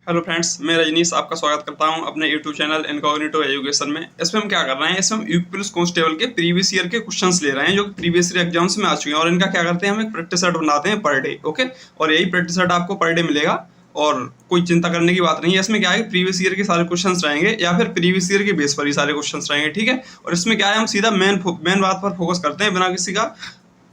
Hello friends, मैं रजनीश आपका स्वागत करता हूं अपने यूट्यूब चैनल इनकॉग्निटो एजुकेशन में। इसमें हम क्या कर रहे हैं, इसमें हम यूपी पुलिस कांस्टेबल के प्रीवियस ईयर के क्वेश्चंस ले रहे हैं जो कि प्रीवियस ईयर एग्जाम्स में आ चुके हैं, और इनका क्या करते हैं, हम एक प्रैक्टिस सेट बनाते हैं पर डे। ओके, और यही प्रैक्टिस सेट आपको पर डे मिलेगा और कोई चिंता करने की बात नहीं है। इसमें क्या है, प्रीवियस ईयर के सारे क्वेश्चंस रहेंगे या फिर प्रीवियस ईयर के बेस पर ही सारे क्वेश्चंस रहेंगे। ठीक है, और इसमें क्या है, हम सीधा मेन बात पर फोकस करते हैं, बिना किसी का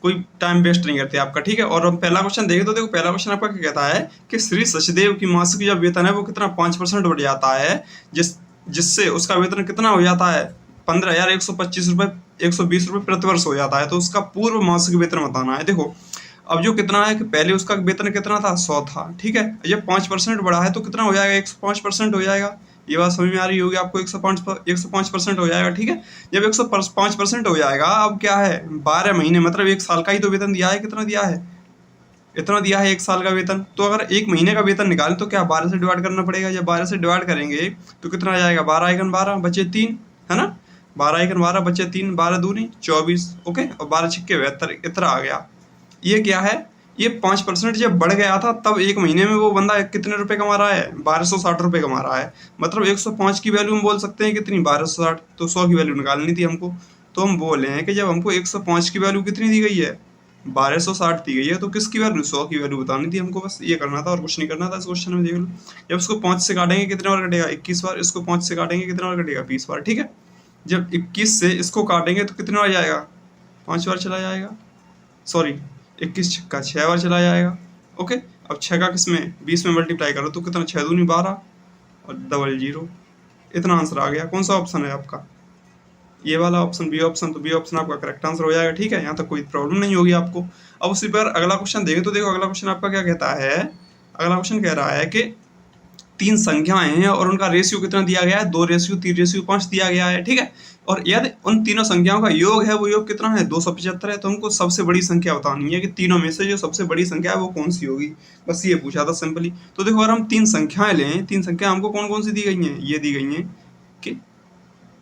कोई टाइम वेस्ट नहीं करते आपका। ठीक है, और हम पहला क्वेश्चन देखें तो देखो, पहला क्वेश्चन आपका क्या कहता है कि श्री सचदेव की मासिक जो वेतन है वो कितना 5% बढ़ जाता है, जिससे उसका वेतन कितना हो जाता है 15,125 रुपये 120 रुपये प्रति वर्ष हो जाता है। तो उसका पूर्व मासिक वेतन बताना है। देखो, अब जो कितना है कि पहले उसका वेतन कितना था, 100 था। ठीक है, जब 5% बढ़ा है तो कितना हो जाएगा, 105% हो जाएगा। ये बात समझ में आ रही होगी आपको, 105% हो जाएगा। ठीक है, जब 105% हो जाएगा, अब क्या है, 12 महीने मतलब 1 साल का ही तो वेतन दिया है। कितना दिया है, इतना दिया है 1 साल का वेतन। तो अगर 1 महीने का वेतन निकालें तो क्या 12 से डिवाइड करना पड़ेगा। जब 12 से डिवाइड करेंगे तो कितना आ जाएगा, 12 एकन 12 बचे 3, है ना। 12 एकन 12 बचे 3, 12 दूनी 24। ओके, और 12 छिक्के 72, इतना आ गया। ये क्या है, ये 5% जब बढ़ गया था तब 1 महीने में वो बंदा कितने रुपए कमा रहा है, 1260 रुपये कमा रहा है। मतलब 105 की वैल्यू हम बोल सकते हैं कितनी, 1260। तो 100 की वैल्यू निकालनी थी हमको, तो हम बोले हैं कि जब हमको 105 की वैल्यू कितनी दी गई है, 1260 दी गई है, तो किसकी वैल्यू, 100 की वैल्यू बतानी थी हमको। बस ये करना था और कुछ नहीं करना था इस क्वेश्चन में। देख लो, जब इसको 5 से काटेंगे कितने बार कटेगा, 21 बार। इसको 5 से काटेंगे कितने बार कटेगा, 20 बार। ठीक है, जब 21 से इसको काटेंगे तो कितने बार जाएगा, 5 बार चला जाएगा। सॉरी, 21 छक्का 6 बार चला जाएगा। ओके, अब 6 का किस में, 20 में मल्टीप्लाई करो तो कितना, 6 दूनी 12 और डबल 0। इतना आंसर आ गया। कौन सा ऑप्शन है आपका, ये वाला ऑप्शन, बी ऑप्शन। तो बी ऑप्शन आपका करेक्ट आंसर हो जाएगा। ठीक है, यहाँ तक कोई प्रॉब्लम नहीं होगी आपको। अब उसी पर अगला क्वेश्चन देखें तो देखो, अगला क्वेश्चन आपका क्या कहता है, अगला क्वेश्चन कह रहा है कि 3 संख्याएं हैं और उनका रेशियो कितना दिया गया है, 2:3:5 दिया गया है। ठीक है, और यदि उन तीनों संख्याओं का योग है, वो योग कितना है, 275 है। तो हमको सबसे बड़ी संख्या बतानी है कि तीनों में से जो सबसे बड़ी संख्या है वो कौन सी होगी। बस ये पूछा था सिंपली। तो देखो, अगर हम 3 संख्याएं लें, 3 संख्या हमको कौन कौन सी दी गई हैं, ये दी गई हैं कि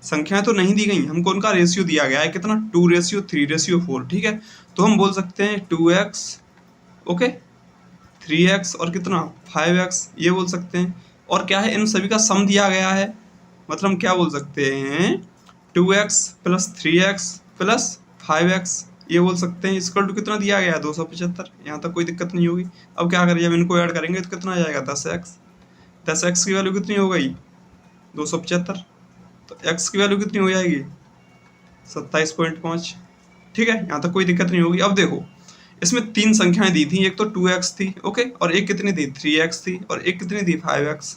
संख्याएं तो नहीं दी गई, हमको उनका रेशियो दिया गया है कितना, 2:3:4। ठीक है, तो हम बोल सकते हैं 2x, ओके, 3x और कितना 5x, ये बोल सकते हैं। और क्या है, इन सभी का सम दिया गया है। मतलब हम क्या बोल सकते हैं, 2x plus 3x plus 5x, ये बोल सकते हैं। इक्वल टू कितना दिया गया है, 275। यहाँ तक कोई दिक्कत नहीं होगी। अब क्या करें, जब इनको ऐड करेंगे तो कितना आ जाएगा, 10x। 10x की वैल्यू कितनी हो गई, 275। तो x की वैल्यू कितनी हो जाएगी, 27.5। ठीक है, यहाँ तक कोई दिक्कत नहीं होगी। अब देखो, इसमें 3 संख्याएं दी थी, एक तो 2x थी, ओके, और एक कितनी थी, 3x थी, और एक कितनी थी, 5x।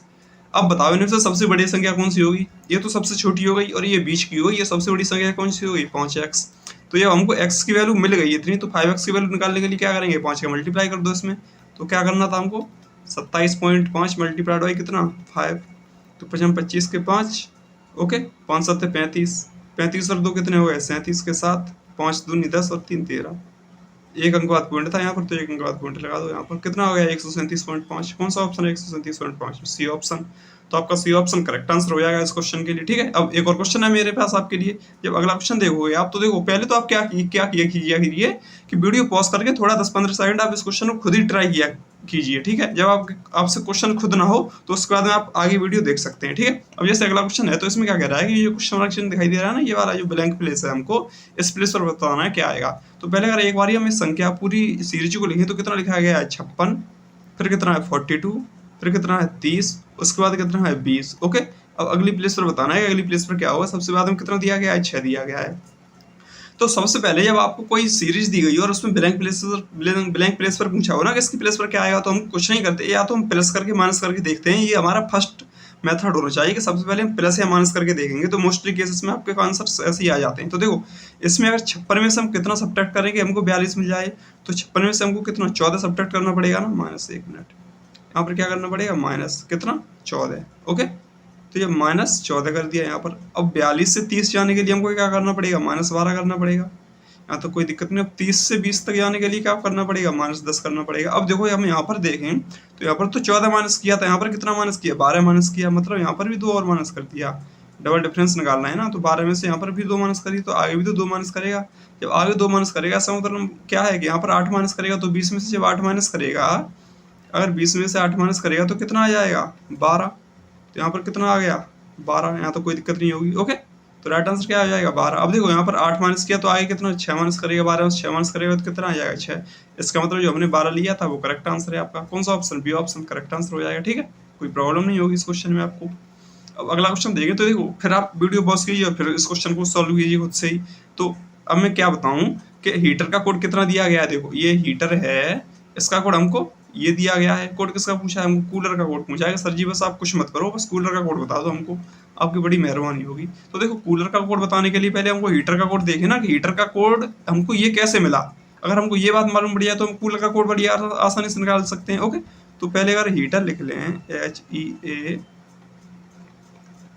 अब बताओ इनमें से सबसे बड़ी संख्या कौन सी होगी। ये तो सबसे छोटी हो गई और ये बीच की हो गई। ये सबसे बड़ी संख्या कौन सी हो गई, 5x। तो जब हमको x की वैल्यू मिल गई इतनी, तो 5x की वैल्यू निकालने के लिए क्या करेंगे, 5 का मल्टीप्लाई कर दो इसमें। तो क्या करना था हमको, 27.5 मल्टीप्लाइड बाई कितना, 5। तो 25 के 5, ओके, 5 7 35, 35 और 2 कितने हो गए, 37 के 7, 5 दूनी 10 और 3 13। एक अंक बाद पॉइंट था यहाँ पर, तो एक अंक बाद पॉइंट लगा दो। यहाँ पर कितना हो गया, 137.5। कौन सा ऑप्शन है, 137.5, सी ऑप्शन। तो आपका सी ऑप्शन करेक्ट आंसर हो जाएगा इस क्वेश्चन के लिए। ठीक है, अब एक और क्वेश्चन है मेरे पास आपके लिए। जब अगला क्वेश्चन देखोगे आप, तो देखो पहले तो आप क्या कीजिए कि वीडियो पॉज करके थोड़ा 10-15 सेकंड आप इस क्वेश्चन को खुद ही ट्राई किया कीजिए। ठीक है, जब आपसे क्वेश्चन खुद ना हो तो उसके बाद में आप आगे वीडियो देख सकते हैं। ठीक है, अब जैसे अगला क्वेश्चन है, तो इसमें क्या कह रहा है कि ये क्वेश्चन दिखाई दे रहा है ना, ये वाला जो ब्लैंक प्लेस है, हमको इस प्लेस पर बताना है क्या आएगा। तो पहले अगर एक बार हम इस संख्या पूरी सीरीज को लिखें तो कितना लिखा गया है, 56, फिर कितना है 42, फिर कितना है 30, उसके बाद कितना है 20। ओके, अब अगली प्लेस पर बताना है, अगली प्लेस पर क्या होगा। सबसे बाद में कितना दिया गया है, 6 दिया गया है। तो सबसे पहले जब आपको कोई सीरीज दी गई और उसमें ब्लैंक प्लेस पर पूछा हो ना कि इसकी प्लेस पर क्या आएगा, तो हम कुछ नहीं करते, या तो हम प्लस करके माइनस करके देखते हैं। ये हमारा फर्स्ट मेथड होना चाहिए कि सबसे पहले हम प्लस या माइनस करके देखेंगे। तो मोस्टली केसेस में आपके आंसर ऐसे ही आ जाते हैं। तो देखो, इसमें अगर 56 में से हम कितना सब्ट्रैक्ट करेंगे, हमको 42 मिल जाए, तो 56 में से हमको कितना 14 सब्ट्रैक्ट करना पड़ेगा ना, माइनस, एक मिनट, यहाँ पर क्या करना पड़ेगा, माइनस कितना 14। ओके, तो ये -14 कर दिया यहाँ पर। अब 42 से 30 जाने के लिए हमको क्या करना पड़ेगा, -12 करना पड़ेगा। यहाँ तो कोई दिक्कत नहीं। अब 30 से 20 तक जाने के लिए क्या करना पड़ेगा, -10 करना पड़ेगा। अब देखो, हम यहाँ पर देखें तो यहाँ पर तो 14 माइनस किया था, यहाँ पर कितना माइनस किया, 12 माइनस किया। मतलब यहाँ पर भी 2 और माइनस कर दिया। डबल डिफरेंस निकालना है ना, तो 12 में से यहाँ पर भी 2 माइनस करी, तो आगे भी तो 2 माइनस करेगा। जब आगे 2 माइनस करेगा, इसका मतलब क्या है कि यहाँ पर 8 माइनस करेगा, तो 20 में से जब 8 माइनस करेगा, अगर 20 में से 8 माइनस करेगा तो कितना आ जाएगा 12। तो यहाँ पर कितना आ गया 12, यहाँ तो कोई दिक्कत नहीं होगी। ओके, तो राइट आंसर क्या आ जाएगा 12। अब देखो यहाँ पर 8 माइनस किया तो आगे कितना 6 माइनस करेगा, 12 में 6 माइनस करेगा तो कितना आ जाएगा 6। इसका मतलब जो हमने 12 लिया था वो करेक्ट आंसर है आपका। कौन सा option, B option correct answer हो जाएगा। ठीक है, कोई प्रॉब्लम नहीं होगी इस क्वेश्चन में आपको। अब अगला क्वेश्चन देखें तो देखो फिर आप वीडियो पॉज कीजिए और फिर इस क्वेश्चन को सॉल्व कीजिए खुद से ही। तो अब मैं क्या बताऊं कि हीटर का कोड कितना दिया गया है। देखो ये हीटर है, इसका कोड हमको ये दिया गया है। कोड किसका पूछा है हमको, कूलर का कोड पूछा है। सर जी बस आप कुछ मत करो, बस कूलर का कोड बता दो हमको, आपकी बड़ी मेहरबानी होगी। तो देखो कूलर का कोड बताने के लिए पहले हमको हीटर का कोड देखे ना कि हीटर का कोड हमको ये कैसे मिला। अगर हमको ये बात मालूम पड़ जाए तो हम कूलर का कोड बड़ी आसानी से निकाल सकते हैं। ओके, तो पहले अगर हीटर लिख लें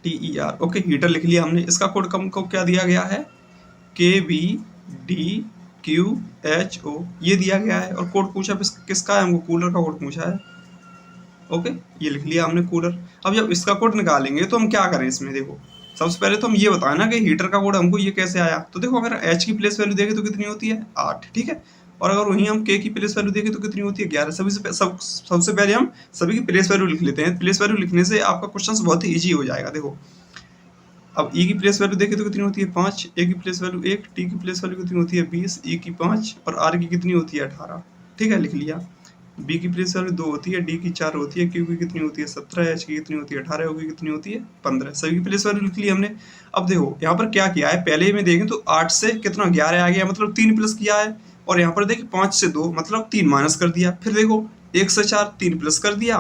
HEATER। ओके, हीटर लिख लिया हमने। इसका कोड हमको क्या दिया गया है, KVDQHO ये दिया गया है। और कोड पूछा किसका है, हमको कूलर का कोड पूछा है। ओके, ये लिख लिया हमने कूलर। अब जब इसका कोड निकालेंगे तो हम क्या करें इसमें, देखो सबसे पहले तो हम ये बताएं ना कि हीटर का कोड हमको ये कैसे आया। तो देखो अगर H की प्लेस वैल्यू देखें तो कितनी होती है 8, ठीक है। और अगर वहीं हम K की प्लेस वैल्यू देखें तो कितनी होती है 11। सबसे पहले हम सभी की प्लेस वैल्यू लिख लेते हैं। प्लेस वैल्यू लिखने से आपका क्वेश्चन बहुत ही ईजी हो जाएगा। देखो अब E की प्लेस वैल्यू देखें तो कितनी होती है 5, A की प्लेस वैल्यू 1, T की प्लेस वैल्यू कितनी होती है 20, E की 5 और R की कितनी होती है 18। ठीक है, लिख लिया। B की प्लेस वैल्यू 2 होती है, D की 4 होती है, Q की कितनी होती है 17, H की कितनी होती है 18, O की कितनी होती है 15। सभी की प्लेस वैल्यू लिख ली हमने। अब देखो यहाँ पर क्या किया है, पहले में देखें तो 8 से कितना 11 आ गया, मतलब 3 प्लस किया है। और यहाँ पर देखिए 5 से 2 मतलब 3 माइनस कर दिया। फिर देखो 1 से 4 3 प्लस कर दिया।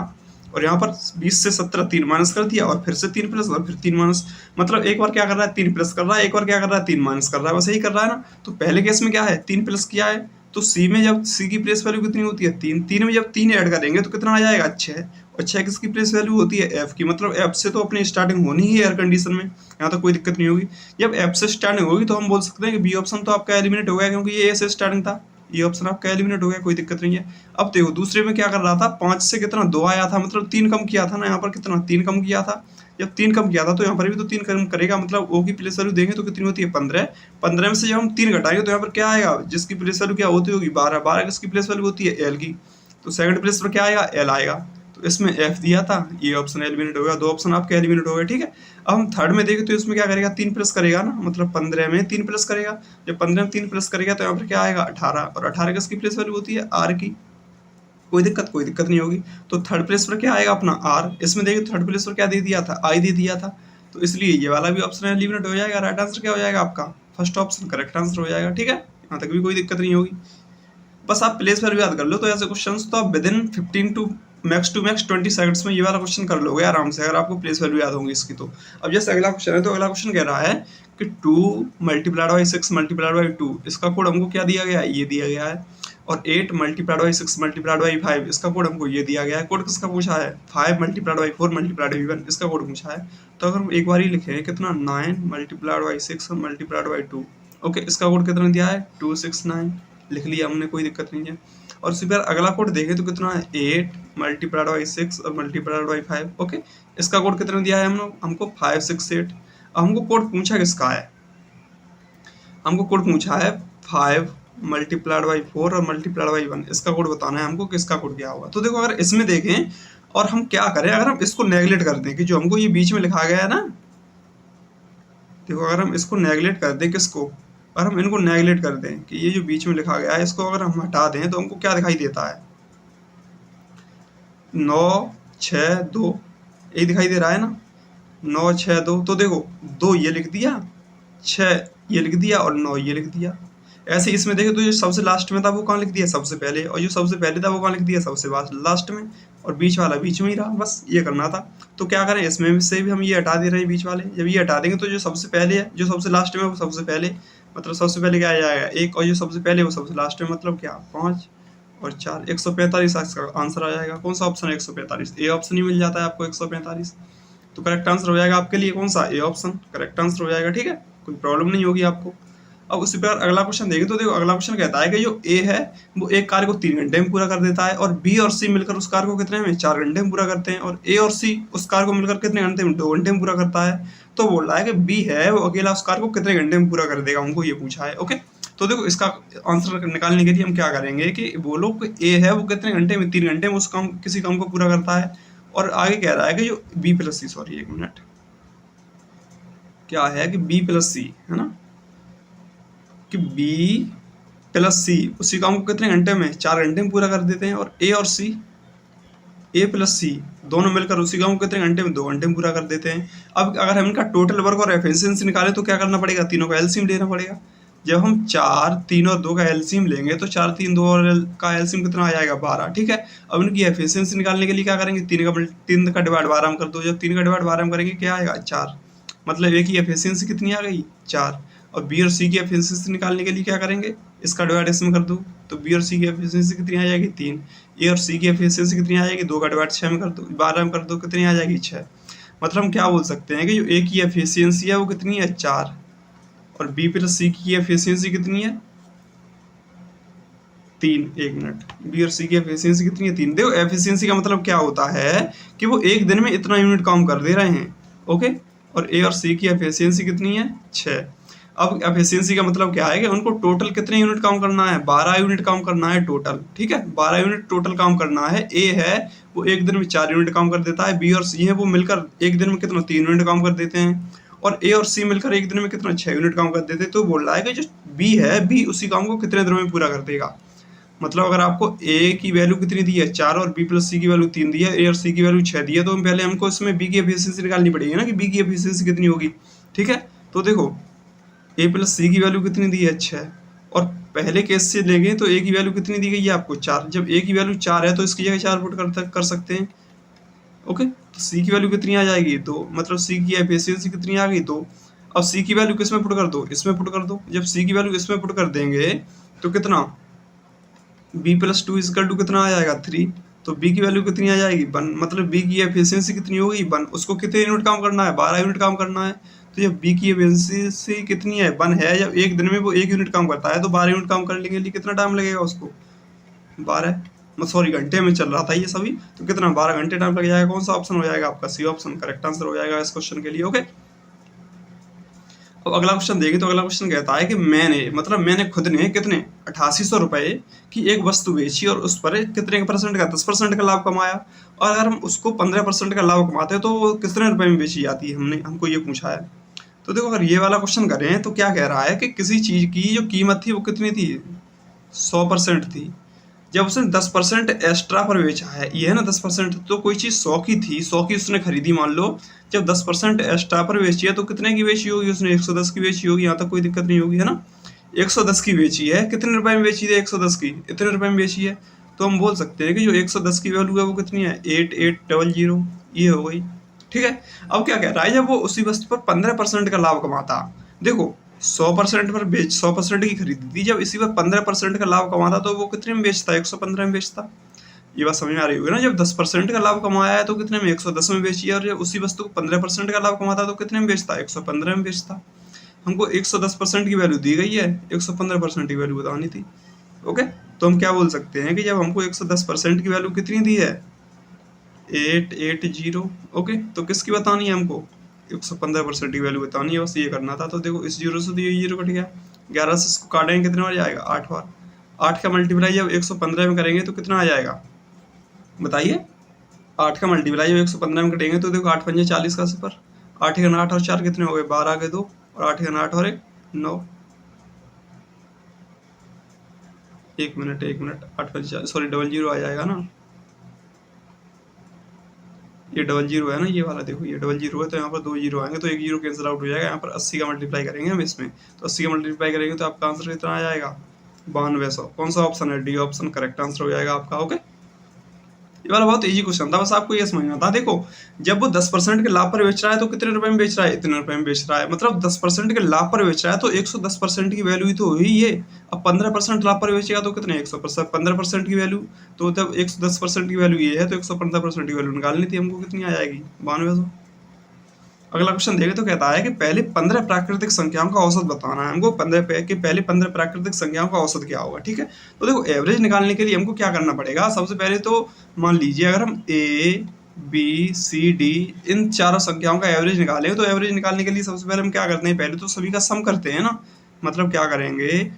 और यहाँ पर 20 से 17 3 माइनस कर दिया और फिर से 3 प्लस और फिर 3 माइनस। मतलब एक बार क्या कर रहा है 3 प्लस कर रहा है, एक बार क्या कर रहा है 3 माइनस कर रहा है, बस यही कर रहा है ना। तो पहले केस में क्या है 3 प्लस किया है, तो सी में जब सी की प्लेस वैल्यू कितनी होती है 3, 3 में जब 3 ऐड करेंगे तो कितना आ जाएगा 6। और 6 किसकी प्लेस वैल्यू होती है एफ की, मतलब एफ से तो अपनी स्टार्टिंग होनी ही एयर कंडीशन में, यहाँ तो कोई दिक्कत नहीं होगी। जब एफ से स्टार्टिंग होगी तो हम बोल सकते हैं कि बी ऑप्शन तो आपका एलिमिनेट हो गया, क्योंकि ये ए से स्टार्टिंग था, ये ऑप्शन आपका एलिमिनेट हो गया, कोई दिक्कत नहीं है। अब देखो दूसरे में क्या कर रहा था, 5 से कितना 2 आया था, मतलब 3 कम किया था ना, यहाँ पर कितना 3 कम किया था। जब 3 कम किया था तो यहाँ पर भी तो 3 कम करेगा, मतलब ओ की प्लेस वैल्यू देंगे तो कितनी होती है 15। 15 में से जब हम 3 घटाएंगे तो यहाँ पर क्या आएगा, जिसकी प्लेस वैल्यू क्या होती होगी 12। 12 किसकी प्लेस वैल्यू होती है एल की, तो सेकंड प्लेस पर क्या आएगा एल आएगा। तो इसमें एफ दिया था, ये ऑप्शन एलिमिनेट हो गया, 2 ऑप्शन आपके एलिमिनेट हो गए। ठीक है, अब हम थर्ड में देखें तो इसमें क्या करेगा 3 प्लस करेगा ना, मतलब 15 में 3 प्लस करेगा। जब 15 में 3 प्लस करेगा तो यहाँ पर क्या आएगा 18, और 18 किसकी प्लेस वैल्यू होती है आर की। कोई दिक्कत नहीं होगी। तो थर्ड प्लेस पर क्या आएगा अपना आर। इसमें देखिए थर्ड प्लेस पर क्या दे दिया था आई दे दिया था, तो इसलिए ये वाला भी ऑप्शन एलिमिनेट हो जाएगा। राइट आंसर क्या हो जाएगा आपका फर्स्ट ऑप्शन करेक्ट आंसर हो जाएगा। ठीक है, यहाँ तक भी कोई दिक्कत नहीं होगी। बस आप प्लेस वैल्यू याद कर लो, तो ऐसे क्वेश्चंस तो आप within 15 to max 20 seconds में ये वाला क्वेश्चन कर लोगे आराम से, अगर आपको प्लेस वैल्यू याद होंगी इसकी तो। अब जैसे अगला क्वेश्चन है, तो अगला क्वेश्चन कह रहा है कि 2 मल्टीप्लाइड बाई 6 मल्टीप्लाइड बाई 2, इसका कोड हमको क्या दिया गया है, ये दिया गया है। और 8 मल्टीप्लाइड बाई 6 मल्टीप्लाइड बाई 5, इसका कोड हमको ये दिया गया है। कोड किसका पूछा है 5 मल्टीप्लाइड बाई 4 मल्टीप्लाइड बाई 1, इसका कोड पूछा है। तो अगर हम एक बार ही लिखें कितना 9 multiplied by 6 multiplied by 2, okay, इसका कोड कितना दिया है 269, लिख लिया हमने, कोई दिक्कत नहीं है। और इसी बार अगला कोड देखें तो कितना है 8 मल्टीप्लाइड बाई 6 और मल्टीप्लाइड बाई 5, ओके, इसका कोड कितना दिया है हमको 568। हमको कोड पूछा किसका है, हमको कोड पूछा है 5 मल्टीप्लाइड बाई 4 और मल्टीप्लाइड बाई 1, इसका कोड बताना है हमको किसका कोड क्या होगा। तो देखो अगर इसमें देखें और हम क्या करें, अगर हम इसको नेगलेक्ट कर दें कि जो हमको ये बीच में लिखा गया है ना, देखो अगर हम इसको नेगलेक्ट कर दें किसको, अगर हम इनको नेगलेक्ट कर दें कि ये जो बीच में लिखा गया है इसको अगर हम हटा दें तो हमको क्या दिखाई देता है 9 6 2, ये दिखाई दे रहा है ना 9 6 2। तो देखो 2 ये लिख दिया, 6 ये लिख दिया और 9 ये लिख दिया। ऐसे इसमें देखे तो जो सबसे लास्ट में था वो कहाँ लिख दिया सबसे पहले, और जो सबसे पहले था वो कहाँ लिख दिया सबसे लास्ट में, और बीच वाला बीच में ही रहा, बस ये करना था। तो क्या करें इसमें से भी हम ये हटा दे रहे हैं बीच वाले, जब ये हटा देंगे तो जो सबसे पहले है जो सबसे लास्ट में वो सबसे पहले, मतलब सबसे पहले क्या आ जाएगा 1, और जो सबसे पहले वो सबसे लास्ट में मतलब क्या 5 और 4, 145 इसका आंसर आ जाएगा। कौन सा ऑप्शन है 145, ए ऑप्शन ही मिल जाता है आपको 145। तो करेक्ट आंसर हो जाएगा आपके लिए कौन सा ए ऑप्शन करेक्ट आंसर हो जाएगा। ठीक है, कोई प्रॉब्लम नहीं होगी आपको। अब उसी प्रकार अगला क्वेश्चन देखें तो देखो अगला क्वेश्चन कहता है कि जो ए है वो एक कार्य को 3 घंटे में पूरा कर देता है, और बी और सी मिलकर उस कार्य को कितने में 4 घंटे में पूरा करते हैं, और ए और सी उस कार्य को मिलकर कितने घंटे में 2 घंटे में पूरा करता है। तो बोल रहा है कि बी है वो अकेला उस कार्य को कितने घंटे में पूरा कर देगा, हमको ये पूछा है। ओके, तो देखो इसका आंसर निकालने के लिए हम क्या करेंगे कि बोलो कि ए है वो कितने घंटे में, 3 घंटे में उस काम किसी काम को पूरा करता है। और आगे कह रहा है कि जो बी प्लस सी, सॉरी 1 मिनट, क्या है कि बी प्लस सी है ना, कि बी प्लस सी उसी काम को कितने घंटे में, 4 घंटे में पूरा कर देते हैं। और ए और सी, ए प्लस सी दोनों मिलकर उसी काम को कितने घंटे में, 2 घंटे में पूरा कर देते हैं। अब अगर हम इनका टोटल वर्क और एफिशिएंसी निकालें तो क्या करना पड़ेगा, तीनों का एलसीएम लेना पड़ेगा। जब हम 4, 3 और 2 का एलसीएम लेंगे तो 4, 3, 2 और का एलसीएम कितना आ जाएगा, 12। ठीक है, अब इनकी एफिशिएंसी निकालने के लिए क्या करेंगे, 3 का डिवाइड 12 में कर दो। जब 3 का डिवाइड 12 में करेंगे क्या आएगा, 4। मतलब ए की एफिशिएंसी कितनी आ गई, 4। और बी और सी की एफिशिएंसी निकालने के लिए क्या करेंगे, इसका डिवाइड इसमें कर दो तो बी और सी की एफिशिएंसी कितनी आ जाएगी, 3। ए और सी की एफिशिएंसी कितनी आ जाएगी, 2 का डिवाइड 6 में कर दो, 12 में कर दो, कितनी आ जाएगी, 6। मतलब हम क्या बोल सकते हैं कि जो ए की एफिशिएंसी है वो कितनी है, 4। और बी प्लस सी की एफिशिएंसी कितनी है, 3। 1 मिनट, बी और सी की एफिशिएंसी कितनी है, 3। देखो एफिशिएंसी का मतलब क्या होता है कि वो एक दिन में इतना यूनिट काम कर दे रहे हैं। ओके, और ए और सी की एफिशिएंसी कितनी है, 6। अब एफिशिएंसी का मतलब क्या है कि उनको टोटल कितने यूनिट काम करना है, 12 यूनिट काम करना है टोटल। ठीक है, 12 यूनिट टोटल काम करना है। ए है वो एक दिन में 4 यूनिट काम कर देता है, बी और सी है वो मिलकर एक दिन में कितना, 3 यूनिट काम कर देते हैं। और ए और सी मिलकर एक दिन में कितना, 6 यूनिट काम कर देते हैं। तो बोल रहा है कि जो बी है, बी उसी काम को कितने दिनों में पूरा कर देगा। मतलब अगर आपको ए की वैल्यू कितनी दी है, 4, और बी प्लस सी की वैल्यू 3 दी है, ए और सी की वैल्यू 6 दी है, तो हम पहले हमको इसमें बी की एफिशिएंसी निकालनी पड़ेगी ना कि बी की एफिशिएंसी कितनी होगी। ठीक है, तो देखो ए प्लस सी की वैल्यू कितनी दी है, 6। और पहले केस से लेंगे तो ए की वैल्यू कितनी दी गई है आपको, 4। जब ए की वैल्यू 4 है तो इसकी जगह 4 पुट कर सकते हैं। ओके, तो सी की वैल्यू कितनी आ जाएगी, 2। मतलब सी की एफिशिएंसी कितनी आ गई, 2। अब सी की वैल्यू किसमें पुट कर दो, इसमें पुट कर दो। जब सी की वैल्यू इसमें पुट कर देंगे तो कितना, बी प्लस 2 इजकल टू कितना आ जाएगा, 3। तो बी की वैल्यू कितनी आ जाएगी, 1। मतलब बी की एफिशिएंसी कितनी होगी, 1। उसको कितने यूनिट काम करना है, 12 यूनिट काम करना है। तो जब बी की एफिशिएंसी कितनी है, 1 है, जब एक दिन में वो 1 यूनिट काम करता है तो 12 यूनिट काम करने के लिए कितना टाइम लगेगा उसको, 12, सॉरी घंटे में चल रहा था ये सभी, तो कितना, 12 घंटे टाइम लग जाएगा। कौन सा ऑप्शन हो जाएगा आपका, सी ऑप्शन करेक्ट आंसर हो जाएगा इस क्वेश्चन के लिए। ओके, अब अगला क्वेश्चन देखिए, तो अगला क्वेश्चन कहता है कि मैंने खुद ने कितने 8800 रुपए की एक वस्तु बेची और उस पर कितने परसेंट का, 10% का लाभ कमाया। और अगर हम उसको 15% का लाभ कमाते हैं तो वो कितने रुपए में बेची जाती है, हमको ये पूछा है। तो देखो अगर ये वाला क्वेश्चन करें तो क्या कह रहा है कि किसी चीज की जो कीमत थी वो कितनी थी, 100% थी। जब उसने 10% एक्स्ट्रा पर बेचा है, ये है ना 10%, तो कोई चीज 100 की थी, 100 की उसने खरीदी मान लो, जब 10% एक्स्ट्रा पर बेची है तो कितने की बेची होगी उसने, 110 की बेची होगी। यहाँ तक कोई दिक्कत नहीं होगी, है ना। 110 की बेची है, कितने रुपए में बेची है, 110 की इतने रुपए में बेची है। तो हम बोल सकते हैं कि जो 110 की वैल्यू है वो कितनी है, 8800, ये हो गई। ठीक है, अब क्या कह रहा है, जब वो उसी वस्तु पर 15% का लाभ कमाता, देखो 100% पर 100% की खरीदी थी, जब इसी पर 15% का लाभ कमाता तो वो कितने में बेचता, 115 में बेचता। ये बात समझ में आ रही होगी ना। जब 10% का लाभ कमाया है तो कितने में, 110 में बेची है। और जब उसी वस्तु को 15% का लाभ कमाता तो कितने में बेचता, 115 में बेचता। हमको 110% की वैल्यू दी गई है, 115% की वैल्यू बतानी थी। ओके, तो हम क्या बोल सकते हैं कि जब हमको 110% की वैल्यू कितनी दी है, 880। ओके, तो किसकी बतानी है हमको, 115% की वैल्यू बतानी है, बस ये करना था। तो देखो इस 0 से तो ये 0 कट गया, 11 से इसको काटेंगे कितना हो जाएगा, 8 बार। 8 का मल्टीप्लाई जब 115 में करेंगे तो कितना आ जाएगा, बताइए। 8 का मल्टीप्लाई जब 115 में कटेंगे तो देखो 8 पंजे 40 का 0, 8 का 8 और 4 कितने हो गए, 12 के 2, और 8 का 8 और 1 9। 1 मिनट 8 पंजे 40, सॉरी 00 आ जाएगा ना, ये 00 है ना, ये वाला देखो ये 00 है, तो यहाँ पर 2 जीरो आएंगे तो 1 जीरो कैंसिल आउट हो जाएगा। यहाँ पर 80 का मल्टीप्लाई करेंगे हम इसमें, तो 80 का मल्टीप्लाई करेंगे तो आपका आंसर कितना आ जाएगा, 9200। कौन सा ऑप्शन है, डी ऑप्शन करेक्ट आंसर हो जाएगा आपका। ओके, ये वाला बहुत इजी क्वेश्चन था, बस आपको ये समझना था। देखो जब वो 10% के लाभ पर बेच रहा है तो कितने रुपए में बेच रहा है, इतने रुपए में बेच रहा है। मतलब 10% के लाभ पर बेच रहा है तो 110% की वैल्यू ही तो हुई ये। अब 15% लाभ पर बेचेगा तो कितने, 100%, 15% की वैल्यू, तो जब 110% की वैल्यू ये है तो 115% की वैल्यू निकालनी थी हमको, कितनी आ जाएगी, 9200। अगला क्वेश्चन देखें तो कहता है कि पहले 15 प्राकृतिक संख्याओं का औसत बताना है हमको। 15 प्राकृतिक संख्याओं का औसत क्या होगा। ठीक है, तो देखो एवरेज निकालने के लिए हमको क्या करना पड़ेगा, सबसे पहले तो मान लीजिए अगर हम ए बी सी डी इन चारों संख्याओं का एवरेज निकालें, तो एवरेज निकालने के लिए सबसे पहले हम क्या करते हैं, पहले तो सभी का सम करते हैं ना। मतलब क्या करेंगे,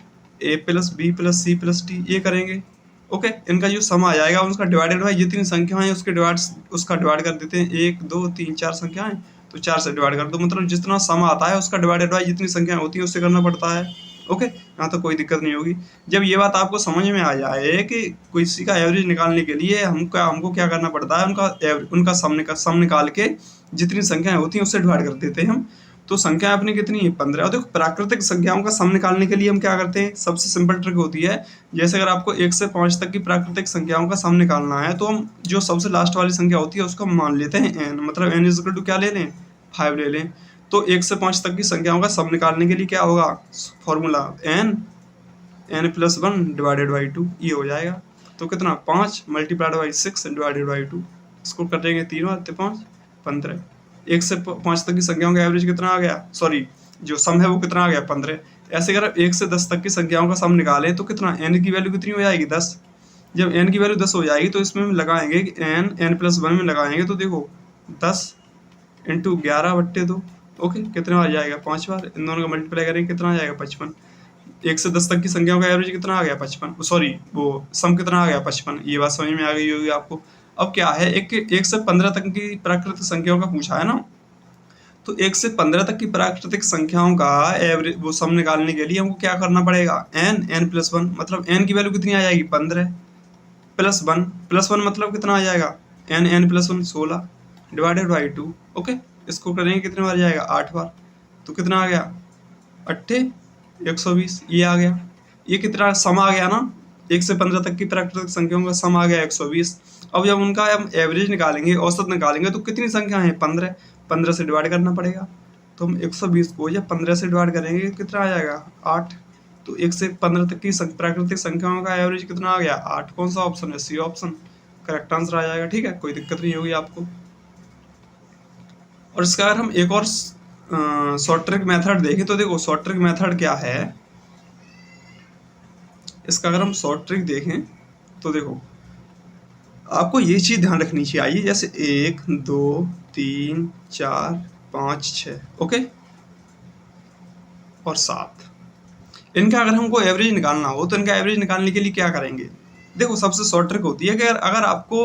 A plus B plus C plus D ये करेंगे। ओके, इनका जो सम आ जाएगा उसका डिवाइडेड बाई जितनी संख्या है उसका डिवाइड कर देते हैं। 1 2 3 4 संख्याएं, तो 4 से डिवाइड कर दो, मतलब जितना सम आता है उसका डिवाइडेड बाई जितनी संख्याएं होती हैं उससे करना पड़ता है। ओके, यहाँ तो कोई दिक्कत नहीं होगी। जब ये बात आपको समझ में आ जाए कि किसी का एवरेज निकालने के लिए हमको क्या करना पड़ता है, उनका सम निकाल के जितनी संख्याएं होती हैं उससे डिवाइड कर देते हैं हम। तो संख्या अपनी कितनी है 15। और देखो प्राकृतिक संख्याओं का सम निकालने के लिए हम क्या करते हैं, सबसे सिंपल ट्रिक होती है, जैसे अगर आपको 1 से 5 तक की प्राकृतिक संख्याओं का सम निकालना है तो हम जो सबसे लास्ट वाली संख्या होती है उसको हम मान लेते हैं n, मतलब n इज इक्वल टू क्या ले लें 5 ले लें। तो 1 से 5 तक की संख्याओं का सम निकालने के लिए क्या होगा, formula n plus 1 divided by 2 ये हो जाएगा। तो कितना 5 मल्टीप्लाइड बाई 6 डिवाइडेड बाई 2, इसको कर देंगे 3 और 5 15। 1 से 5 तक की संख्याओं का एवरेज कितना आ गया, सॉरी जो सम है वो कितना आ गया 15। ऐसे अगर 1 से 10 तक की संख्याओं का सम निकालें तो कितना n की वैल्यू कितनी हो जाएगी 10। जब n की वैल्यू 10 हो जाएगी तो इसमें हम लगाएंगे कि n प्लस 1 में लगाएंगे तो देखो 10 इंटू 11/2। ओके, कितना आ जाएगा 5 बार, इन दोनों का मल्टीप्लाई करेंगे कितना आ जाएगा 55। 1 से 10 तक की संख्याओं का एवरेज कितना आ गया 55, सॉरी वो सम कितना आ गया 55। ये बात समझ में आ गई होगी आपको। अब क्या है, 1 से 15 तक की प्राकृतिक संख्याओं का पूछा है ना, तो 1 से 15 तक की प्राकृतिक संख्याओं का एवरेज वो सम निकालने के लिए हमको क्या करना पड़ेगा, n प्लस 1, मतलब n की वैल्यू कितनी आ जाएगी 15 प्लस 1 मतलब कितना आ जाएगा n plus 1 16 divided by 2। Okay, इसको करेंगे कितने बार जाएगा 8 बार, तो कितना आ गया 8 120 ये आ गया। ये कितना सम आ गया ना, 1 से 15 तक की प्राकृतिक संख्याओं का सम आ गया 120। अब जब उनका हम एवरेज निकालेंगे, औसत निकालेंगे, तो कितनी संख्या है 15 से डिवाइड करना पड़ेगा। तो हम 120 को जब 15 से डिवाइड करेंगे कितना आ जाएगा 8। तो 1 से 15 तक की प्राकृतिक संख्याओं का एवरेज कितना आ गया 8। कौन सा ऑप्शन है, सी ऑप्शन करेक्ट आंसर आ जाएगा। ठीक है, कोई दिक्कत नहीं होगी आपको। और इसका अगर हम एक और शॉर्ट ट्रिक मेथड देखें तो देखो शॉर्ट ट्रिक मेथड क्या है, इसका अगर हम शॉर्ट ट्रिक देखें तो देखो आपको ये चीज ध्यान रखनी चाहिए, जैसे 1 2 3 4 5 6 ओके और 7, इनका अगर हमको एवरेज निकालना हो तो इनका एवरेज निकालने के लिए क्या करेंगे। देखो सबसे शॉर्ट ट्रिक होती है कि अगर आपको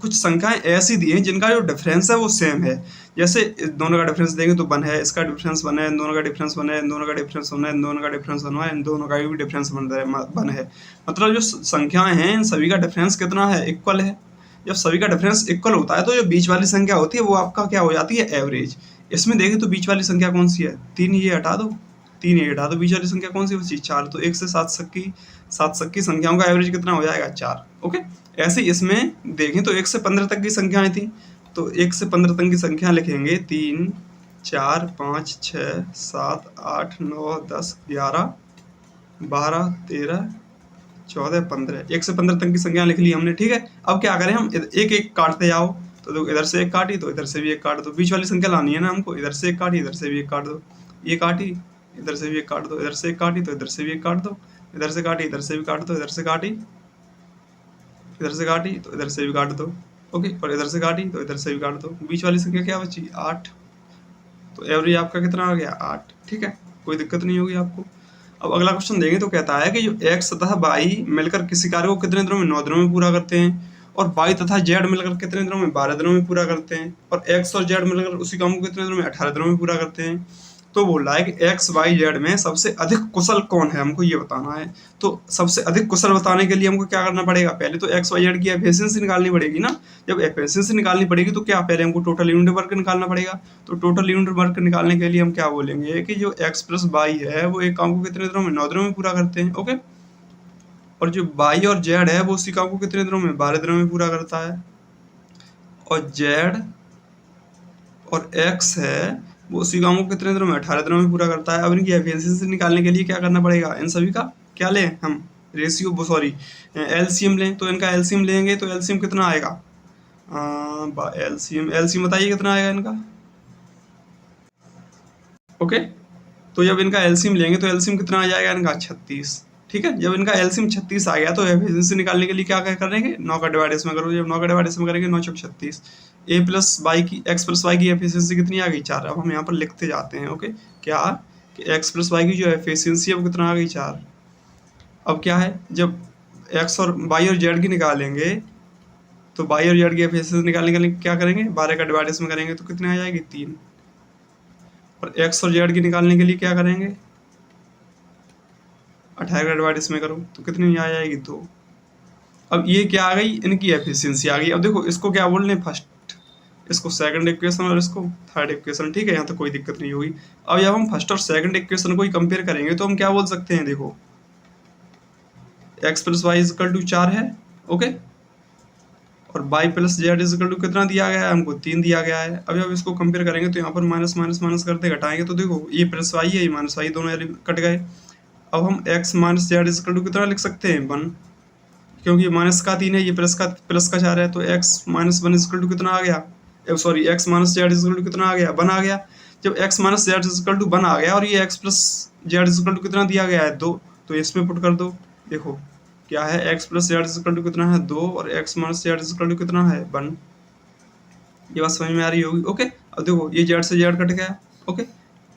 कुछ संख्याएं ऐसी दी हैं जिनका जो डिफरेंस है वो सेम है, जैसे दोनों का डिफरेंस देंगे तो 1 है, इसका डिफरेंस 1 है, इन दोनों का डिफरेंस 1 है, इन दोनों का डिफरेंस 1 है, इन दोनों का डिफरेंस 1 है, इन दोनों का भी डिफरेंस 1 है, मतलब जो संख्याएं हैं इन सभी का डिफरेंस कितना है इक्वल है। जब सभी का डिफरेंस इक्वल होता है तो जो बीच वाली संख्या होती है वो आपका क्या हो जाती है एवरेज। इसमें देखें तो बीच वाली संख्या कौन सी है 3, ये हटा दो 3 ये हटा दो, बीच वाली संख्या कौन सी बची 4। तो 1 से 7 तक की संख्याओं का एवरेज कितना हो जाएगा 4। ओके, ऐसे इसमें देखें तो 1 से 15 तक की संख्याएं थी, तो 1 से 15 तक की संख्या लिखेंगे 3 4 5 6 7 8 9 10 11 12 13 14 15। 1 से 15 तक की संख्या लिख ली हमने। ठीक है, अब क्या करें हम एक एक काटते जाओ, तो देखो इधर से एक काटी तो इधर से भी एक काट दो, बीच वाली संख्या लानी है ना हमको, इधर से एक काटी इधर से भी एक काट दो, ये काटी इधर से भी एक काट दो, इधर से एक काटी तो इधर से भी एक काट दो, इधर से काटी इधर से भी काट दो, इधर से काटी इधर से काटी तो इधर से भी काट दो। ओके, और इधर से काटी तो इधर से भी काट दो, बीच वाली संख्या क्या बची 8। तो एवरेज आपका कितना आ गया 8। ठीक है, कोई दिक्कत नहीं होगी आपको। अब अगला क्वेश्चन देंगे तो कहता है कि जो x तथा y मिलकर किसी कार्य को कितने दिनों में 9 दिनों में पूरा करते हैं, और y तथा z मिलकर कितने दिनों में 12 दिनों में पूरा करते हैं, और x और z मिलकर उसी काम को कितने दिनों में 18 दिनों में पूरा करते हैं। तो बोल रहा है कि x y z में सबसे अधिक कुशल कौन है, हमको ये बताना है। तो सबसे अधिक कुशल बताने के लिए हमको क्या करना पड़ेगा, पहले तो x y z की एफिशिएंसी निकालनी पड़ेगी ना। जब एफिशिएंसी निकालनी पड़ेगी तो क्या पहले हमको टोटल यूनिट वर्क निकालना पड़ेगा। तो टोटल यूनिट वर्क निकालने के लिए हम क्या बोलेंगे कि जो x प्लस y है वो एक काम को कितने दिनों में 9 दिनों में पूरा करते हैं। ओके, और जो y और z है वो उसी काम को कितने दिनों में 12 दिनों में पूरा करता है, और z और x है वो उसी काम को कितने दिनों में 18 दिनों में पूरा करता है। अब इनकी एफिशिएंसी निकालने के लिए क्या करना पड़ेगा, इन सभी का क्या लें हम रेशियो, सॉरी एलसीएम लें। तो इनका एलसीएम लेंगे तो एलसीएम कितना आएगा, एलसीएम बताइए कितना आएगा इनका। ओके, तो जब इनका एलसीएम लेंगे तो एलसीएम कितना आ जाएगा इनका 36। ठीक है, जब इनका एलसीएम 36 आ गया तो एफिशिएंसी निकालने के लिए क्या करेंगे 9 का डिवाइड इसमें करो, जब 9 का डिवाइड इसमें करेंगे 9 चौक 36। a प्लस वाई की x प्लस वाई की एफिशिएंसी कितनी आ गई 4। अब हम यहाँ पर लिखते जाते हैं। ओके, क्या कि x प्लस वाई की जो एफिशिएंसी है वो कितना आ गई 4। अब क्या है, जब एक्स और वाई और जेड की निकालेंगे तो वाई और जेड की एफिशिएंसी निकालने के लिए क्या करेंगे, 12 का डिवाइड इसमें करेंगे तो कितने आ जाएगी 3, और एक्स और जेड की निकालने के लिए क्या करेंगे, 18 का डिवाइड इसमें करो तो कितनी आ जाएगी 2। अब ये क्या आ गई, इनकी एफिशिएंसी आ गई। अब देखो इसको क्या बोल रहे हैं, फर्स्ट, इसको सेकंड इक्वेशन और इसको थर्ड इक्वेशन, ठीक है, यहाँ तो कोई दिक्कत नहीं होगी। अब जब हम फर्स्ट और सेकंड इक्वेशन को ही कंपेयर करेंगे तो हम क्या बोल सकते हैं, देखो x plus y equal to 4 है, ओके, और y plus z equal to कितना दिया गया है हमको, 3 दिया गया है। अब जब इसको कंपेयर करेंगे तो यहाँ पर माइनस माइनस माइनस करते घटाएंगे तो देखो ये प्लस वाई है, ये माइनस वाई, दोनों कट गए। अब हम x minus z equal to कितना लिख सकते हैं, 1, क्योंकि ये माइनस का 3 है, ये प्लस का 4 है, तो एक्स माइनस 1 इजकल टू कितना आ गया, sorry x minus z equal to कितना आ गया, 1 आ गया। जब x minus z equal to 1 आ गया और ये x plus z equal to कितना दिया गया है, 2, तो इसमें पुट कर दो। देखो क्या है, x plus z equal to कितना है, 2, और x minus z equal to कितना है, 1। ये बात समझ में आ रही होगी, ओके। अब देखो ये जेड से जेड कट गया, ओके,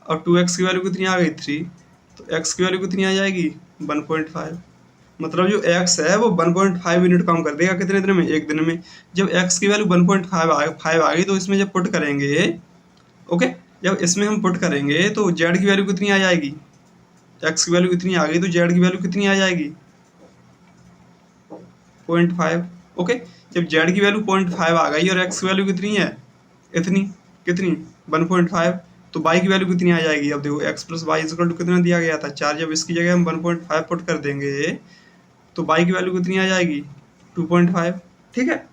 और 2x की वैल्यू कितनी आ गई, 3, तो x की वैल्यू कितनी आ जाएगी, 1.5। मतलब जो x है वो 1.5 यूनिट काम कर देगा, कितने दिन में, एक दिन में। जब x की वैल्यू 1.5 आ गई तो इसमें जब पुट करेंगे, ओके, जब इसमें हम पुट करेंगे तो z की वैल्यू कितनी आ जाएगी, x की वैल्यू कितनी आ गई तो z की वैल्यू कितनी आ जाएगी, 0.5, ओके। जब z की वैल्यू 0.5 आ गई और x की वैल्यू कितनी है, इतनी, कितनी 1.5, तो y की वैल्यू कितनी आ जाएगी। अब देखो x plus y equal to कितना दिया गया था, 4, जब इसकी जगह हम 1.5 पुट कर देंगे तो y की वैल्यू कितनी आ जाएगी, 2.5, ठीक है,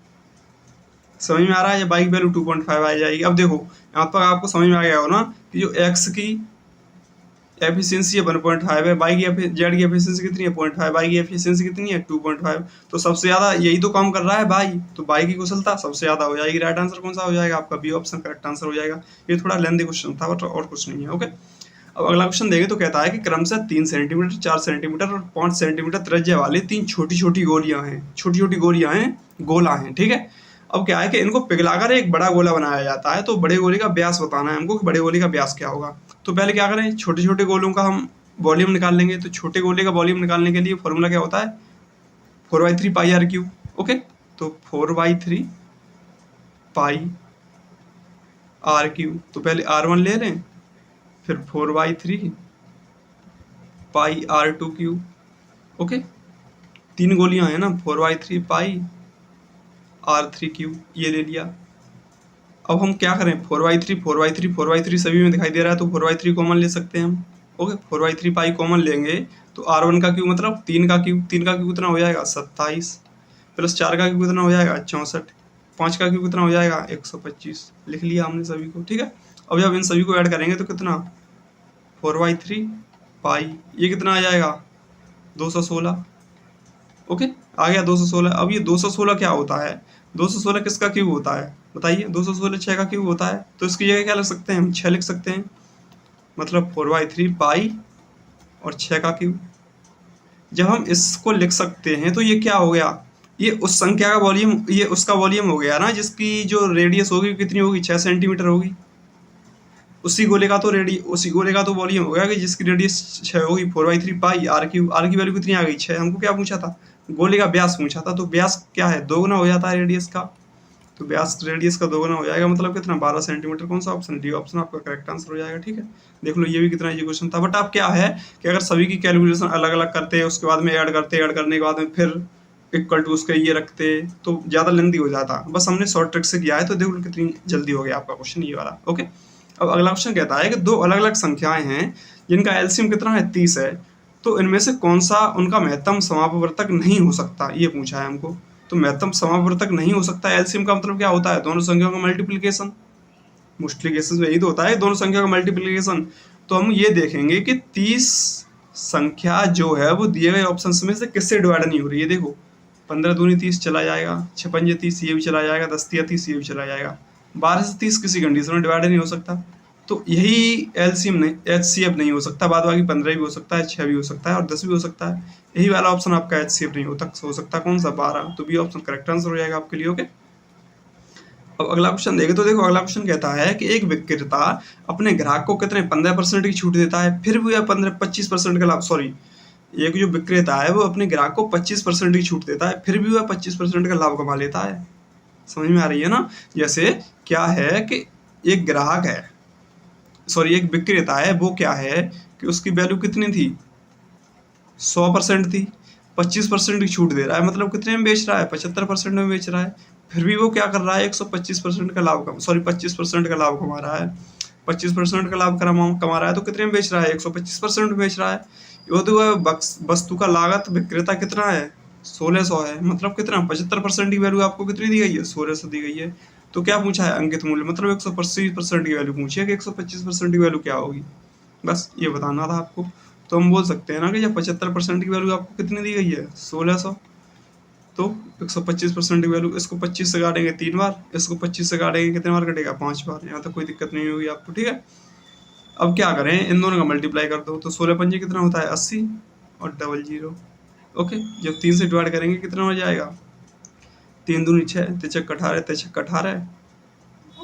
समझ में आ रहा है, जब y की वैल्यू 2.5 आ जाएगी। अब देखो यहाँ पर आपको समझ में आ गया हो ना कि जो x की एफिशिएंसी है 1.5 है, y की जेड की एफिशिएंसी कितनी है, 0.5, y की एफिशिएंसी कितनी है, 2.5, तो सबसे ज्यादा यही तो काम कर रहा है भाई, तो y की कुशलता सबसे ज्यादा हो जाएगी। राइट आंसर कौन सा हो जाएगा आपका, बी ऑप्शन करेक्ट आंसर हो जाएगा। ये थोड़ा लेंथी क्वेश्चन था बट और कुछ नहीं है, ओके। अब अगला क्वेश्चन देखें तो कहता है कि क्रमशः 3 सेंटीमीटर, 4 सेंटीमीटर और 5 सेंटीमीटर त्रिज्या वाली 3 छोटी छोटी गोलियां हैं, छोटी छोटी गोलियां हैं, गोला हैं, ठीक है। अब क्या है कि इनको पिघलाकर एक बड़ा गोला बनाया जाता है, तो बड़े गोले का व्यास बताना है हमको कि बड़े गोले का व्यास क्या होगा। तो पहले क्या करें, छोटे छोटे गोलों का हम वॉल्यूम निकाल लेंगे। तो छोटे गोले का वॉल्यूम निकालने के लिए फॉर्मूला क्या होता है, 4/3 पाई आर क्यूब, ओके। तो 4/3 पाई आर क्यूब, तो पहले R1 ले लें, फिर 4/3 पाई R2 क्यूब, ओके। 3 गोलियां हैं ना, 4/3 पाई R3 क्यूब, ये ले लिया। अब हम क्या करें, 4/3 4/3 4/3 सभी में दिखाई दे रहा है, तो 4/3 कॉमन ले सकते हैं हम, ओके। 4/3 पाई कॉमन लेंगे तो R1 का क्यूब मतलब 3 का क्यूब, 3 का क्यूब कितना हो जाएगा 27, प्लस 4 का क्यूब कितना हो जाएगा 64, 5 का क्यूब कितना हो जाएगा 125, लिख लिया हमने सभी को, ठीक है। अब जब इन सभी को ऐड करेंगे तो कितना, 4/3 पाई, ये कितना आ जाएगा 216, ओके, आ गया 216। अब ये 216 क्या होता है, 216 किसका क्यूब होता है बताइए, 216 6 का क्यूब होता है, तो इसकी जगह क्या लिख सकते हैं हम, 6 लिख सकते हैं, मतलब 4/3 पाई और 6 का क्यूब। जब हम इसको लिख सकते हैं तो ये क्या हो गया, ये उस संख्या का वॉल्यूम, ये उसका वॉल्यूम हो गया ना जिसकी जो रेडियस होगी कितनी होगी, 6 सेंटीमीटर होगी। उसी गोले का तो वॉल्यूम हो गया कि जिसकी रेडियस 6 होगी, 4/3 पाई आर क्यूब, आर की वैल्यू कितनी आ गई 6। हमको क्या पूछा था, गोले का व्यास पूछा था, तो व्यास क्या है, दोगुना हो जाता है रेडियस का, तो व्यास रेडियस का दोगुना हो जाएगा, मतलब कितना 12 सेंटीमीटर। कौन सा ऑप्शन, डी ऑप्शन आपका करेक्ट आंसर हो जाएगा, ठीक है। देख लो ये भी कितना इजी क्वेश्चन था, बट आप क्या है कि अगर सभी की कैलकुलेशन अलग अलग करते हैं, उसके बाद में ऐड करने के बाद में फिर इक्वल टू उसके ये रखते तो ज़्यादा लेंथी हो जाता। बस हमने शॉर्ट ट्रिक से किया है, तो देखो कितनी जल्दी हो गया आपका क्वेश्चन ये वाला, ओके। अब अगला क्वेश्चन कहता है कि 2 अलग अलग संख्याएं हैं जिनका एलसीएम कितना है 30 है, तो इनमें से कौन सा उनका महत्तम समापवर्तक नहीं हो सकता, ये पूछा है हमको। तो महत्तम समापवर्तक नहीं हो सकता, एलसीएम का मतलब क्या होता है, दोनों संख्याओं का मल्टीप्लिकेशन, मोस्टली केसेस में यही तो होता है, दोनों संख्याओं का मल्टीप्लिकेशन। तो हम ये देखेंगे कि 30 संख्या जो है वो दिए गए ऑप्शन में से किससे डिवाइड नहीं हो रही है। देखो 15 दूनी 30 चला जाएगा, 6 पंजे 30 ये भी चला जाएगा, 10 तिया 30 ये भी चला जाएगा, 12 से 30 किसी कंडीशन में डिवाइड नहीं हो सकता, तो यही एलसीएम नहीं, एचसीएफ नहीं हो सकता। बाद बाकी 15 भी हो सकता है, 6 भी हो सकता है और 10 भी हो सकता है, यही वाला ऑप्शन आपका एचसीएफ नहीं हो सकता, कौन सा 12, तो बी ऑप्शन करेक्ट आंसर हो जाएगा आपके लिए, ओके। अब अगला क्वेश्चन देखें तो देखो अगला क्वेश्चन कहता है कि एक विक्रेता अपने ग्राहक को कितने 15% की छूट देता है, फिर भी 25% का लाभ, सॉरी एक जो विक्रेता है वो अपने ग्राहक को 25% की छूट देता है, फिर भी वह 25% का लाभ कमा लेता है। समझ में आ रही है ना? जैसे क्या है कि एक ग्राहक है, सॉरी एक विक्रेता है, वो क्या है कि उसकी वैल्यू कितनी थी, 100% थी, 25% की छूट दे रहा है, मतलब कितने में बेच रहा है, 75% में बेच रहा है, फिर भी वो क्या कर रहा है, 125% का लाभ कमा, सॉरी 25% का लाभ कमा रहा है। 25% का लाभ कमा रहा है तो कितने में बेच रहा है, 125% में बेच रहा है। वो तो वस्तु का लागत विक्रेता कितना है, 1600 है, मतलब कितना, 75% की वैल्यू आपको कितनी दी गई है, 1600 दी गई है। तो क्या पूछा है, अंकित मूल्य, मतलब 125% की वैल्यू पूछी है कि 125% की वैल्यू क्या होगी, बस ये बताना था आपको। तो हम बोल सकते हैं ना कि जब 75% की वैल्यू आपको कितनी दी गई है, 1600, तो 125% की वैल्यू, इसको 25 से काटेंगे 3 बार, इसको 25 से काटेंगे कितने बार कटेगा, 5 बार। यहाँ तक कोई दिक्कत नहीं होगी आपको, ठीक है। अब क्या करें, इन दोनों का मल्टीप्लाई कर दो, तो 16 पंजे कितना होता है, 80 और डबल 0। ओके, जब 3 से डिवाइड करेंगे कितना हो जाएगा, 3 दूनी 6, 3 18, 3 18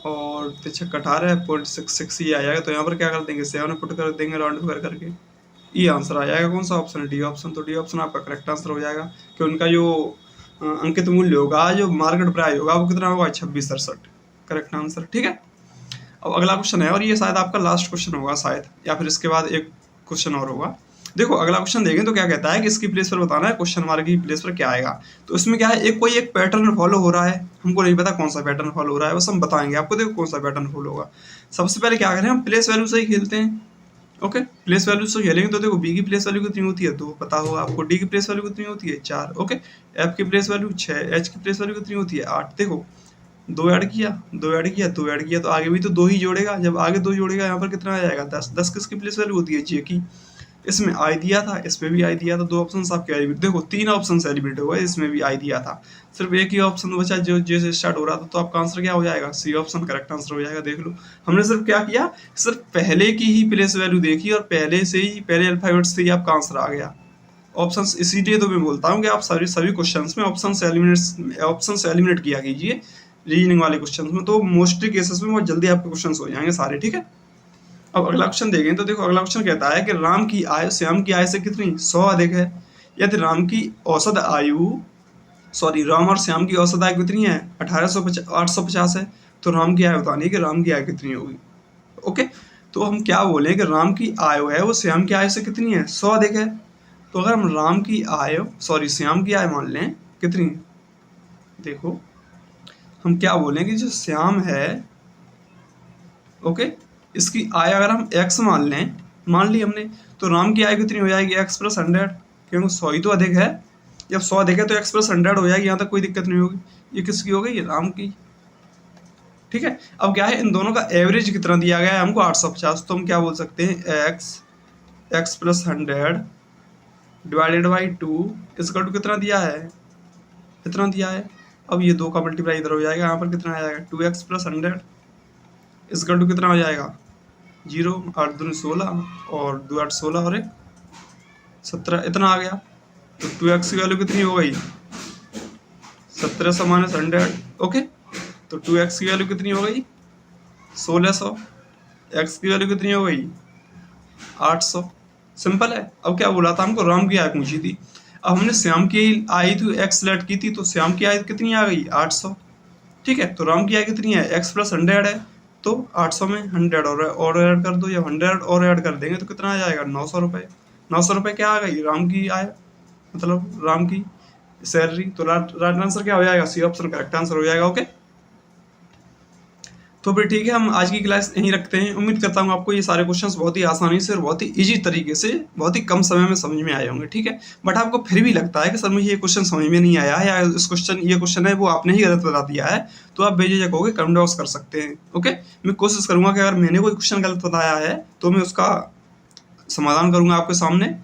और 3 18 .66 ये आ जाएगा। तो यहाँ पर क्या कर देंगे, 7 पुट कर देंगे राउंड कर करके, ये आंसर आ जाएगा। कौन सा ऑप्शन है, डी ऑप्शन। तो डी ऑप्शन आपका करेक्ट आंसर हो जाएगा कि उनका जो अंकित मूल्य होगा, जो मार्केट प्राइस होगा, वो कितना होगा, 2667, करेक्ट आंसर, ठीक है। अब अगला क्वेश्चन है, और ये शायद आपका लास्ट क्वेश्चन होगा शायद, या फिर इसके बाद एक क्वेश्चन और होगा। देखो अगला क्वेश्चन देखें तो क्या कहता है कि इसकी प्लेस पर बताना है, क्वेश्चन मार्क की प्लेस पर क्या आएगा। तो इसमें क्या है, कोई एक पैटर्न फॉलो हो रहा है, हमको नहीं पता कौन सा पैटर्न फॉलो हो रहा है, बस हम बताएंगे आपको। देखो कौन सा पैटर्न फॉलो होगा। सबसे पहले क्या करें, हम प्लेस वैल्यू से ही खेलते हैं। ओके, प्लेस वैल्यू से खेलेंगे तो देखो बी की प्लेस वैल्यू कितनी होती है, 2 पता होगा आपको। डी की प्लेस वैल्यू कितनी होती है, 4। ओके, एफ की प्लेस वैल्यू 6, एच की प्लेस वैल्यू कितनी होती है, 8। देखो 2 ऐड किया, 2 ऐड किया, 2 ऐड किया, तो आगे भी तो 2 ही जोड़ेगा। जब आगे 2 जोड़ेगा, यहाँ पर कितना आ जाएगा, 10। 10 किसकी प्लेस वैल्यू होती है, जे की। इसमें आई दिया था, इसमें भी आई दिया था, 2 ऑप्शन आपके एलिमिनेट। देखो 3 ऑप्शन एलिमिनेट हुए, इसमें भी आई दिया था, सिर्फ एक ही ऑप्शन बचा जो जे से स्टार्ट हो रहा था। तो आपका आंसर क्या हो जाएगा, सी ऑप्शन करेक्ट आंसर हो जाएगा। देख लो, हमने सिर्फ क्या किया, सिर्फ पहले की ही प्लेस वैल्यू देखी और पहले से ही, पहले अल्फाबेट से ही आपका आंसर आ गया। ऑप्शंस, इसीलिए तो मैं बोलता हूँ कि आप सभी क्वेश्चंस में ऑप्शन से एलिमिनेट किया कीजिए रीजनिंग वाले क्वेश्चंस में, तो मोस्टली केसेस में बहुत जल्दी आपके क्वेश्चंस हो जाएंगे सारे, ठीक है। अब अगला क्वेश्चन देखें तो देखो अगला क्वेश्चन कहता है कि राम की आयु श्याम की आयु से कितनी 100 अधिक है। यदि राम की औसत आयु, सॉरी राम और श्याम की औसत आयु कितनी है, 850 है, तो राम की आयु बतानी है कि राम की आयु कितनी होगी। ओके, तो हम क्या बोले कि राम की आयु है वो श्याम की आयु से कितनी है, 100 अधिक है। तो अगर हम राम की आयु, सॉरी श्याम की आयु मान लें कितनी, देखो हम क्या बोलें कि जो श्याम है, ओके, इसकी आय अगर हम x मान लें, मान ली हमने, तो राम की आय कितनी हो जाएगी, x + 100, क्योंकि 100 ही तो अधिक है। जब 100 अधिक है तो x + 100 हो जाएगी, यहाँ तक कोई दिक्कत नहीं होगी। ये किसकी हो गई, राम की, ठीक है। अब क्या है, इन दोनों का एवरेज कितना दिया गया है हमको, 850। तो हम क्या बोल सकते हैं, x + 100 डिवाइडेड बाई 2 इसका टू कितना दिया है, इतना दिया है। अब ये 2 का मल्टीप्लाई इधर हो जाएगा, यहाँ पर कितना आ जाएगा, 2x + 100 इसका टू कितना हो जाएगा, 0, 8 दूनी 16 और 2 8 16 और 1 17, इतना आ गया। तो 2x की वैल्यू कितनी हो गई, 1700 - 100। ओके, तो 2x की वैल्यू कितनी हो गई, 1600, x की वैल्यू कितनी हो गई, 800। सिंपल है। अब क्या बोला था हमको, राम की आय पूछी थी। अब हमने श्याम की आय तो x सेलेक्ट की थी, तो श्याम की आय कितनी आ गई, 800, ठीक है। तो राम की आय कितनी है, x + 100 है, तो 800 में 100 और ऐड कर दो। जब 100 और ऐड कर देंगे तो कितना आ जाएगा, 900 रुपये। 900 रुपये क्या आ गई, राम की आय, मतलब राम की सैलरी। तो राइट आंसर क्या हो जाएगा, सी ऑप्शन करेक्ट आंसर हो जाएगा। ओके, तो फिर ठीक है, हम आज की क्लास यहीं रखते हैं। उम्मीद करता हूँ आपको ये सारे क्वेश्चंस बहुत ही आसानी से और बहुत ही इजी तरीके से, बहुत ही कम समय में समझ में आए होंगे, ठीक है। बट आपको फिर भी लगता है कि सर मुझे ये क्वेश्चन समझ में नहीं आया है, या ये क्वेश्चन है वो आपने ही गलत बता दिया है, तो आप बेझिझक होकर कमेंट बॉक्स कर सकते हैं। ओके, मैं कोशिश करूंगा कि अगर मैंने कोई क्वेश्चन गलत बताया है तो मैं उसका समाधान करूंगा आपके सामने,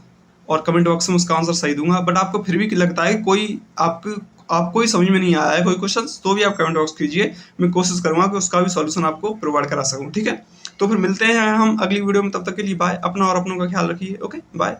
और कमेंट बॉक्स में उसका आंसर सही दूंगा। बट आपको फिर भी लगता है कि कोई आपको ही समझ में नहीं आया है कोई क्वेश्चन, तो भी आप कमेंट बॉक्स कीजिए, मैं कोशिश करूंगा कि उसका भी सॉल्यूशन आपको प्रोवाइड करा सकूं, ठीक है। तो फिर मिलते हैं हम अगली वीडियो में, तब तक के लिए बाय। अपना और अपनों का ख्याल रखिए। Okay, bye.